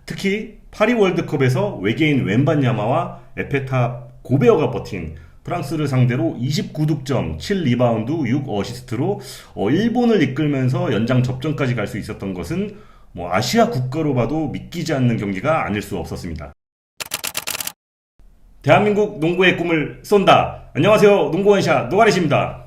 특히 파리 월드컵에서 외계인 웬반야마와 에페탑 고베어가 버틴 프랑스를 상대로 29득점, 7리바운드, 6어시스트로 일본을 이끌면서 연장 접전까지 갈 수 있었던 것은 아시아 국가로 봐도 믿기지 않는 경기가 아닐 수 없었습니다. 대한민국 농구의 꿈을 쏜다. 안녕하세요. 농구 원샷 노가리십니다.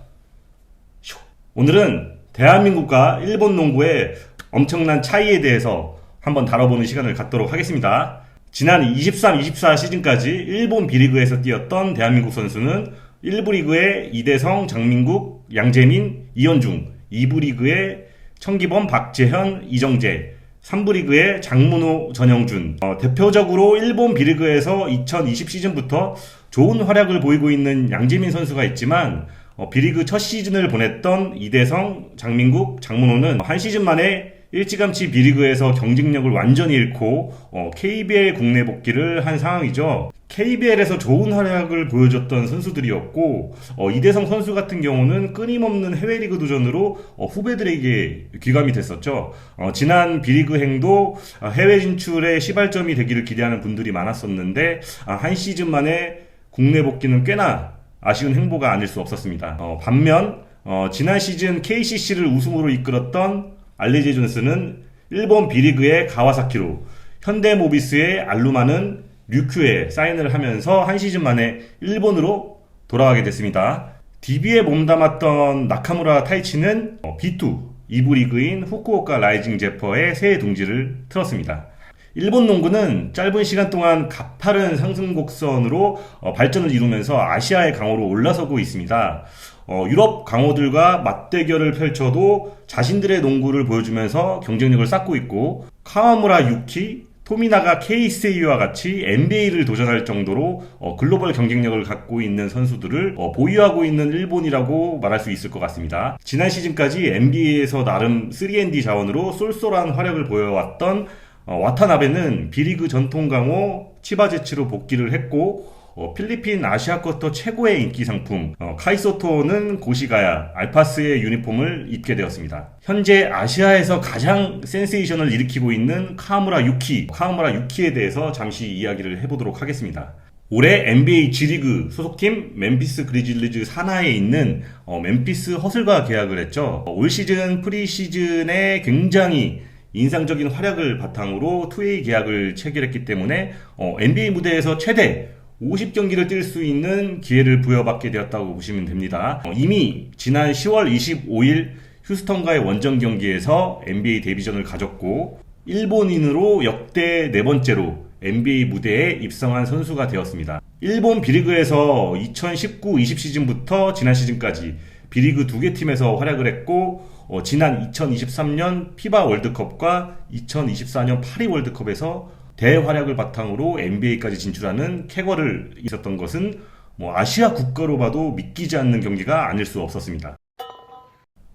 오늘은 대한민국과 일본 농구의 엄청난 차이에 대해서 한번 다뤄보는 시간을 갖도록 하겠습니다. 지난 23-24 시즌까지 일본 B리그에서 뛰었던 대한민국 선수는 1부 리그의 이대성, 장민국, 양재민, 이현중, 2부 리그의 청기범, 박재현, 이정재, 3부 리그의 장문호, 전영준. 대표적으로 일본 B리그에서 2020 시즌부터 좋은 활약을 보이고 있는 양재민 선수가 있지만 B리그 첫 시즌을 보냈던 이대성, 장민국, 장문호는 한 시즌 만에 일찌감치 B리그에서 경쟁력을 완전히 잃고 KBL 국내 복귀를 한 상황이죠. KBL에서 좋은 활약을 보여줬던 선수들이었고 이대성 선수 같은 경우는 끊임없는 해외리그 도전으로 후배들에게 귀감이 됐었죠. 지난 B리그행도 해외 진출의 시발점이 되기를 기대하는 분들이 많았었는데 한 시즌 만에 국내 복귀는 꽤나 아쉬운 행보가 아닐 수 없었습니다. 반면 지난 시즌 KCC를 우승으로 이끌었던 알리제 존스는 일본 B리그의 가와사키로, 현대모비스의 알루마는 류큐에 사인을 하면서 한 시즌 만에 일본으로 돌아가게 됐습니다. DB에 몸담았던 나카무라 타이치는 B2, 2부 리그인 후쿠오카 라이징 제퍼의 새 둥지를 틀었습니다. 일본 농구는 짧은 시간 동안 가파른 상승 곡선으로 발전을 이루면서 아시아의 강호로 올라서고 있습니다. 유럽 강호들과 맞대결을 펼쳐도 자신들의 농구를 보여주면서 경쟁력을 쌓고 있고, 카와무라 유키, 토미나가 케이세이와 같이 NBA를 도전할 정도로 글로벌 경쟁력을 갖고 있는 선수들을 보유하고 있는 일본이라고 말할 수 있을 것 같습니다. 지난 시즌까지 NBA에서 나름 3&D 자원으로 쏠쏠한 활약을 보여왔던 와타나베는 B리그 전통 강호 치바제츠로 복귀를 했고, 필리핀 아시아쿼터 최고의 인기 상품 카이소토는 고시가야 알파스의 유니폼을 입게 되었습니다. 현재 아시아에서 가장 센세이션을 일으키고 있는 카와무라 유키에 대해서 잠시 이야기를 해보도록 하겠습니다. 올해 NBA G리그 소속팀 멤피스 그리즐리즈 산하에 있는 멤피스 허슬과 계약을 했죠. 올 시즌 프리시즌에 굉장히 인상적인 활약을 바탕으로 2A 계약을 체결했기 때문에 NBA 무대에서 최대 50경기를 뛸 수 있는 기회를 부여받게 되었다고 보시면 됩니다. 이미 지난 10월 25일 휴스턴과의 원정 경기에서 NBA 데뷔전을 가졌고, 일본인으로 역대 네 번째로 NBA 무대에 입성한 선수가 되었습니다. 일본 B리그에서 2019-20 시즌부터 지난 시즌까지 B리그 2개 팀에서 활약을 했고, 지난 2023년 피바 월드컵과 2024년 파리 월드컵에서 대활약을 바탕으로 NBA까지 진출하는 쾌거를 있었던 것은 아시아 국가로 봐도 믿기지 않는 경기가 아닐 수 없었습니다.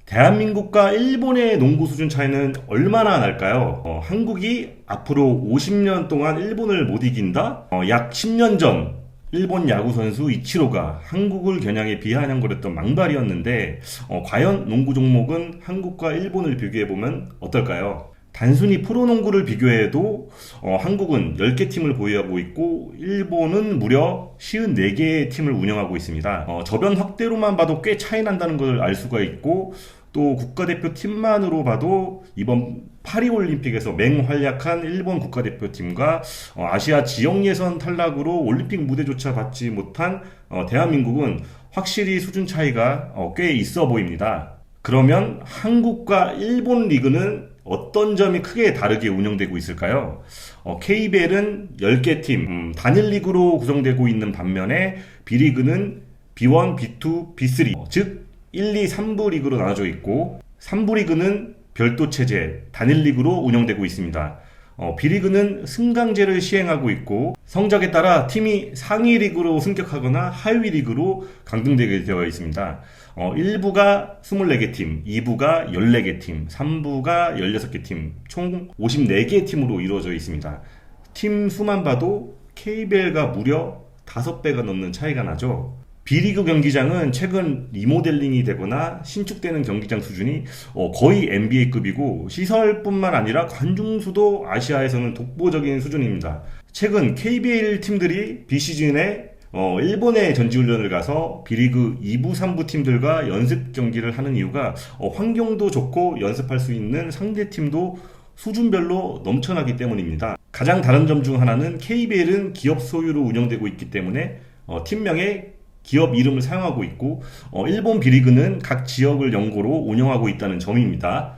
대한민국과 일본의 농구 수준 차이는 얼마나 날까요? 한국이 앞으로 50년 동안 일본을 못 이긴다? 약 10년 전 일본 야구 선수 이치로가 한국을 겨냥해 비아냥거렸던 망발이었는데 과연 농구 종목은 한국과 일본을 비교해보면 어떨까요? 단순히 프로농구를 비교해도 한국은 10개 팀을 보유하고 있고 일본은 무려 54개의 팀을 운영하고 있습니다. 저변 확대로만 봐도 꽤 차이 난다는 걸 알 수가 있고, 또 국가대표 팀만으로 봐도 이번 파리올림픽에서 맹활약한 일본 국가대표팀과 아시아 지역 예선 탈락으로 올림픽 무대조차 받지 못한 대한민국은 확실히 수준 차이가 꽤 있어 보입니다. 그러면 한국과 일본 리그는 어떤 점이 크게 다르게 운영되고 있을까요? KBL은 10개 팀, 단일 리그로 구성되고 있는 반면에 B리그는 B1, B2, B3, 즉 1, 2, 3부 리그로 나눠져 있고, 3부 리그는 별도 체제, 단일 리그로 운영되고 있습니다. B리그는 승강제를 시행하고 있고, 성적에 따라 팀이 상위 리그로 승격하거나 하위 리그로 강등되게 되어 있습니다. 1부가 24개 팀, 2부가 14개 팀, 3부가 16개 팀, 총 54개 팀으로 이루어져 있습니다. 팀 수만 봐도 KBL과 무려 5배가 넘는 차이가 나죠. B리그 경기장은 최근 리모델링이 되거나 신축되는 경기장 수준이 거의 NBA급이고 시설뿐만 아니라 관중수도 아시아에서는 독보적인 수준입니다. 최근 KBL 팀들이 비시즌에 일본에 전지훈련을 가서 B리그 2부, 3부 팀들과 연습 경기를 하는 이유가 환경도 좋고 연습할 수 있는 상대팀도 수준별로 넘쳐나기 때문입니다. 가장 다른 점 중 하나는 KBL은 기업 소유로 운영되고 있기 때문에 팀명에 기업 이름을 사용하고 있고 일본 B리그는 각 지역을 연고로 운영하고 있다는 점입니다.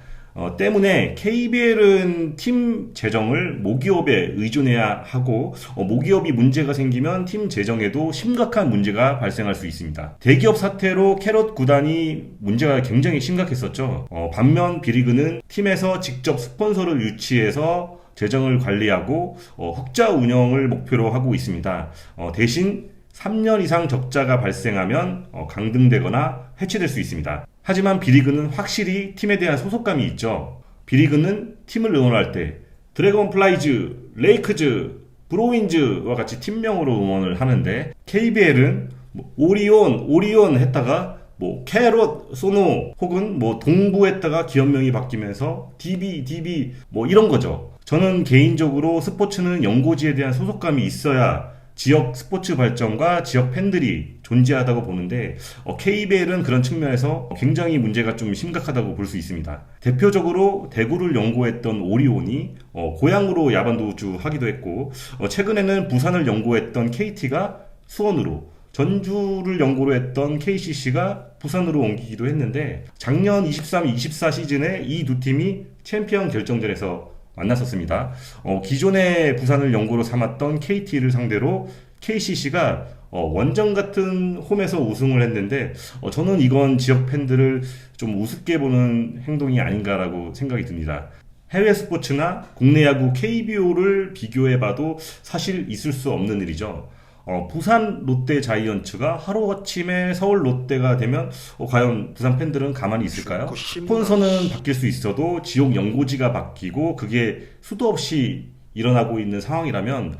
때문에 KBL은 팀 재정을 모기업에 의존해야 하고 모기업이 문제가 생기면 팀 재정에도 심각한 문제가 발생할 수 있습니다. 대기업 사태로 캐럿 구단이 문제가 굉장히 심각했었죠. 반면 B리그는 팀에서 직접 스폰서를 유치해서 재정을 관리하고 흑자 운영을 목표로 하고 있습니다. 대신 3년 이상 적자가 발생하면 강등되거나 해체될 수 있습니다. 하지만 B리그는 확실히 팀에 대한 소속감이 있죠. B리그는 팀을 응원할 때 드래곤플라이즈, 레이크즈, 브로윈즈와 같이 팀명으로 응원을 하는데 KBL은 오리온 했다가 캐럿, 소노 혹은 동부 했다가 기업명이 바뀌면서 DB 이런 거죠. 저는 개인적으로 스포츠는 연고지에 대한 소속감이 있어야 지역 스포츠 발전과 지역 팬들이 존재하다고 보는데 KBL은 그런 측면에서 굉장히 문제가 좀 심각하다고 볼 수 있습니다. 대표적으로 대구를 연고했던 오리온이 고향으로 야반도주 하기도 했고 최근에는 부산을 연고했던 KT가 수원으로 전주를 연고로 했던 KCC가 부산으로 옮기기도 했는데 작년 23-24 시즌에 이 두 팀이 챔피언 결정전에서 만났었습니다. 기존의 부산을 연고로 삼았던 KT를 상대로 KCC가 원정 같은 홈에서 우승을 했는데 저는 이건 지역 팬들을 좀 우습게 보는 행동이 아닌가라고 생각이 듭니다. 해외 스포츠나 국내 야구 KBO를 비교해봐도 사실 있을 수 없는 일이죠. 부산 롯데 자이언츠가 하루아침에 서울 롯데가 되면 과연 부산 팬들은 가만히 있을까요? 스폰서는 바뀔 수 있어도 지역 연고지가 바뀌고 그게 수도 없이 일어나고 있는 상황이라면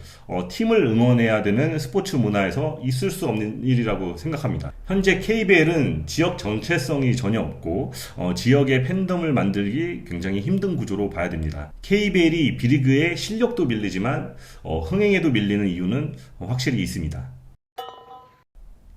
팀을 응원해야 되는 스포츠 문화에서 있을 수 없는 일이라고 생각합니다. 현재 KBL은 지역 정체성이 전혀 없고 지역의 팬덤을 만들기 굉장히 힘든 구조로 봐야 됩니다. KBL이 B리그의 실력도 밀리지만 흥행에도 밀리는 이유는 확실히 있습니다.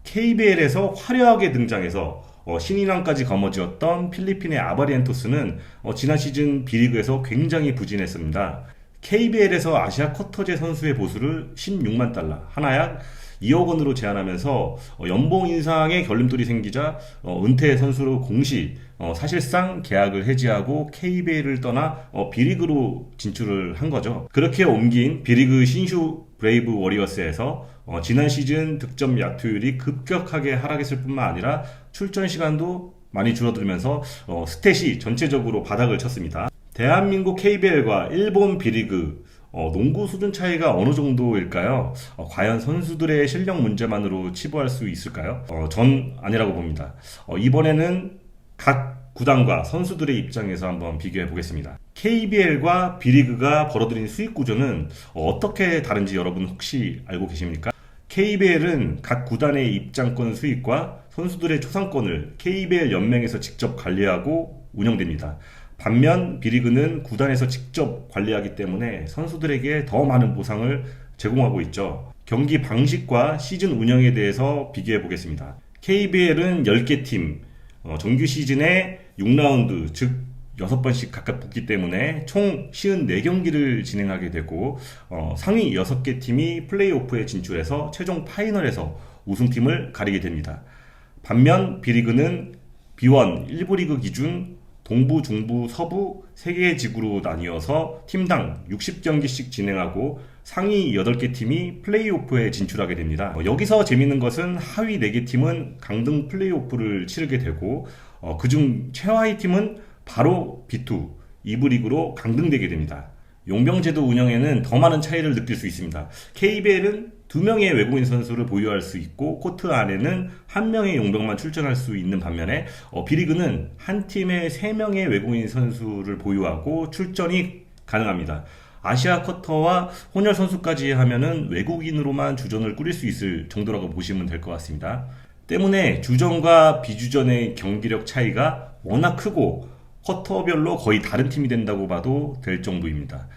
KBL에서 화려하게 등장해서 신인왕까지 거머쥐었던 필리핀의 아바리엔토스는 지난 시즌 B리그에서 굉장히 부진했습니다. KBL에서 아시아 쿼터제 선수의 보수를 16만 달러, 하나약 2억 원으로 제한하면서 연봉 인상에 결림돌이 생기자 은퇴 선수로 공시 사실상 계약을 해지하고 KBL을 떠나 B리그로 진출을 한 거죠. 그렇게 옮긴 B리그 신슈 브레이브 워리어스에서 지난 시즌 득점 야투율이 급격하게 하락했을 뿐만 아니라 출전 시간도 많이 줄어들면서 스탯이 전체적으로 바닥을 쳤습니다. 대한민국 KBL과 일본 B리그 농구 수준 차이가 어느 정도일까요? 과연 선수들의 실력 문제만으로 치부할 수 있을까요? 전 아니라고 봅니다. 이번에는 각 구단과 선수들의 입장에서 한번 비교해 보겠습니다. KBL과 B리그가 벌어들인 수익 구조는 어떻게 다른지 여러분 혹시 알고 계십니까? KBL은 각 구단의 입장권 수익과 선수들의 초상권을 KBL 연맹에서 직접 관리하고 운영됩니다. 반면 B리그는 구단에서 직접 관리하기 때문에 선수들에게 더 많은 보상을 제공하고 있죠. 경기 방식과 시즌 운영에 대해서 비교해 보겠습니다. KBL은 10개 팀, 정규 시즌에 6라운드, 즉 6번씩 각각 붙기 때문에 총 54경기를 진행하게 되고 상위 6개 팀이 플레이오프에 진출해서 최종 파이널에서 우승팀을 가리게 됩니다. 반면 B리그는 B1, 1부 리그 기준 동부, 중부, 서부 3개의 지구로 나뉘어서 팀당 60경기씩 진행하고 상위 8개 팀이 플레이오프에 진출하게 됩니다. 여기서 재밌는 것은 하위 4개 팀은 강등 플레이오프를 치르게 되고 그중 최하위 팀은 바로 B2, 2부 리그로 강등되게 됩니다. 용병제도 운영에는 더 많은 차이를 느낄 수 있습니다. KBL은 2명의 외국인 선수를 보유할 수 있고 코트 안에는 1명의 용병만 출전할 수 있는 반면에 B리그는 한 팀에 3명의 외국인 선수를 보유하고 출전이 가능합니다. 아시아 쿼터와 혼혈 선수까지 하면은 외국인으로만 주전을 꾸릴 수 있을 정도라고 보시면 될 것 같습니다. 때문에 주전과 비주전의 경기력 차이가 워낙 크고 쿼터별로 거의 다른 팀이 된다고 봐도 될 정도입니다.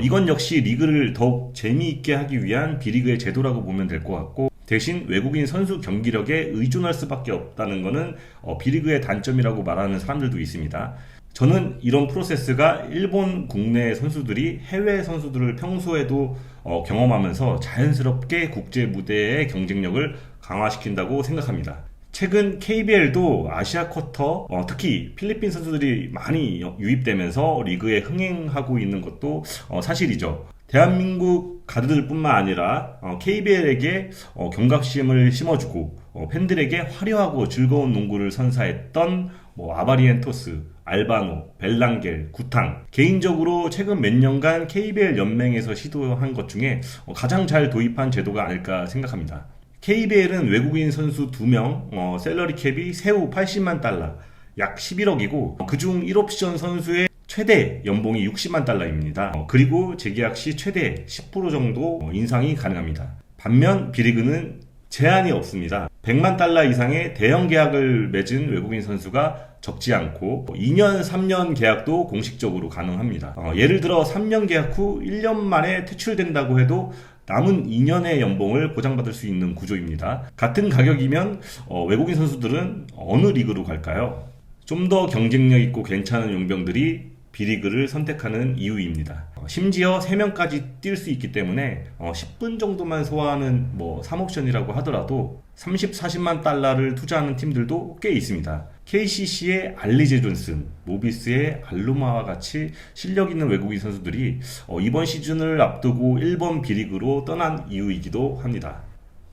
이건 역시 리그를 더욱 재미있게 하기 위한 B리그의 제도라고 보면 될 것 같고, 대신 외국인 선수 경기력에 의존할 수밖에 없다는 것은 B리그의 단점이라고 말하는 사람들도 있습니다. 저는 이런 프로세스가 일본 국내 선수들이 해외 선수들을 평소에도 경험하면서 자연스럽게 국제 무대의 경쟁력을 강화시킨다고 생각합니다. 최근 KBL도 아시아 쿼터, 특히 필리핀 선수들이 많이 유입되면서 리그에 흥행하고 있는 것도 사실이죠. 대한민국 가드들뿐만 아니라 KBL에게 경각심을 심어주고 팬들에게 화려하고 즐거운 농구를 선사했던 아바리엔토스, 알바노, 벨랑겔, 구탕, 개인적으로 최근 몇 년간 KBL 연맹에서 시도한 것 중에 가장 잘 도입한 제도가 아닐까 생각합니다. KBL은 외국인 선수 2명, 셀러리 캡이 세후 80만 달러, 약 11억이고 그중 1옵션 선수의 최대 연봉이 60만 달러입니다. 그리고 재계약 시 최대 10% 정도 인상이 가능합니다. 반면 B리그는 제한이 없습니다. 100만 달러 이상의 대형 계약을 맺은 외국인 선수가 적지 않고 2년, 3년 계약도 공식적으로 가능합니다. 예를 들어 3년 계약 후 1년 만에 퇴출된다고 해도 남은 2년의 연봉을 보장받을 수 있는 구조입니다. 같은 가격이면 외국인 선수들은 어느 리그로 갈까요? 좀 더 경쟁력 있고 괜찮은 용병들이 B리그를 선택하는 이유입니다. 심지어 3명까지 뛸 수 있기 때문에 10분 정도만 소화하는 3옵션이라고 하더라도 30, 40만 달러를 투자하는 팀들도 꽤 있습니다. KCC의 알리제 존슨, 모비스의 알루마와 같이 실력 있는 외국인 선수들이 이번 시즌을 앞두고 일본 B리그로 떠난 이유이기도 합니다.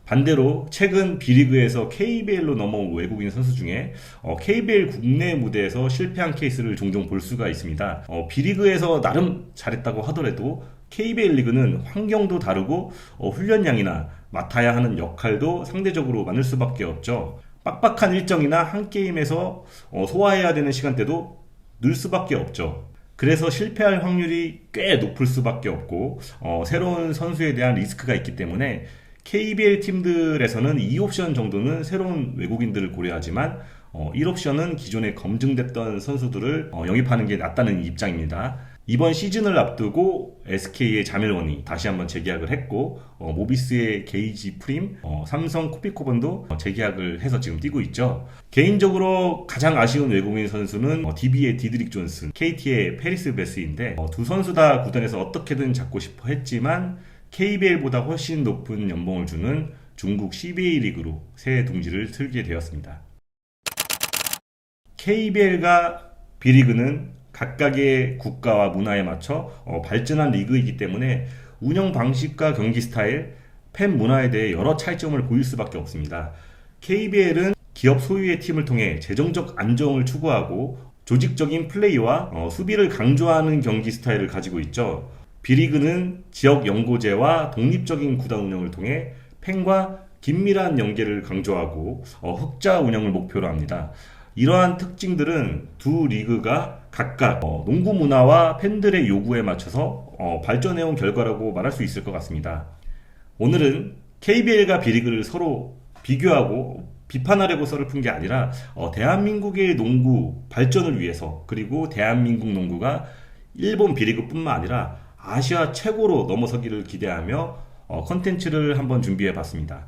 반대로 최근 B리그에서 KBL로 넘어온 외국인 선수 중에 KBL 국내 무대에서 실패한 케이스를 종종 볼 수가 있습니다. B리그에서 나름 잘했다고 하더라도 KBL 리그는 환경도 다르고 훈련량이나 맡아야 하는 역할도 상대적으로 많을 수밖에 없죠. 빡빡한 일정이나 한 게임에서 소화해야 되는 시간대도 늘 수밖에 없죠. 그래서 실패할 확률이 꽤 높을 수밖에 없고 새로운 선수에 대한 리스크가 있기 때문에 KBL 팀들에서는 2옵션 정도는 새로운 외국인들을 고려하지만 1옵션은 기존에 검증됐던 선수들을 영입하는 게 낫다는 입장입니다. 이번 시즌을 앞두고 SK의 자멜원이 다시 한번 재계약을 했고 모비스의 게이지 프림, 삼성 코피코번도 재계약을 해서 지금 뛰고 있죠. 개인적으로 가장 아쉬운 외국인 선수는 DB의 디드릭 존슨, KT의 페리스 베스인데 두 선수 다 구단에서 어떻게든 잡고 싶어 했지만 KBL보다 훨씬 높은 연봉을 주는 중국 CBA 리그로 새 둥지를 틀게 되었습니다. KBL과 B리그는 각각의 국가와 문화에 맞춰 발전한 리그이기 때문에 운영 방식과 경기 스타일, 팬 문화에 대해 여러 차이점을 보일 수밖에 없습니다. KBL은 기업 소유의 팀을 통해 재정적 안정을 추구하고 조직적인 플레이와 수비를 강조하는 경기 스타일을 가지고 있죠. B리그는 지역 연고제와 독립적인 구단 운영을 통해 팬과 긴밀한 연계를 강조하고 흑자 운영을 목표로 합니다. 이러한 특징들은 두 리그가 각각 농구 문화와 팬들의 요구에 맞춰서 발전해온 결과라고 말할 수 있을 것 같습니다. 오늘은 KBL과 B리그를 서로 비교하고 비판하려고 썰을 푼 게 아니라 대한민국의 농구 발전을 위해서, 그리고 대한민국 농구가 일본 B리그뿐만 아니라 아시아 최고로 넘어서기를 기대하며 컨텐츠를 한번 준비해 봤습니다.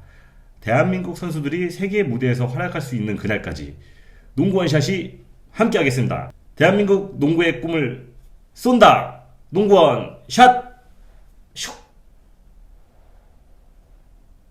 대한민국 선수들이 세계 무대에서 활약할 수 있는 그날까지 농구 원샷이 함께 하겠습니다. 대한민국 농구의 꿈을 쏜다! 농구 원샷!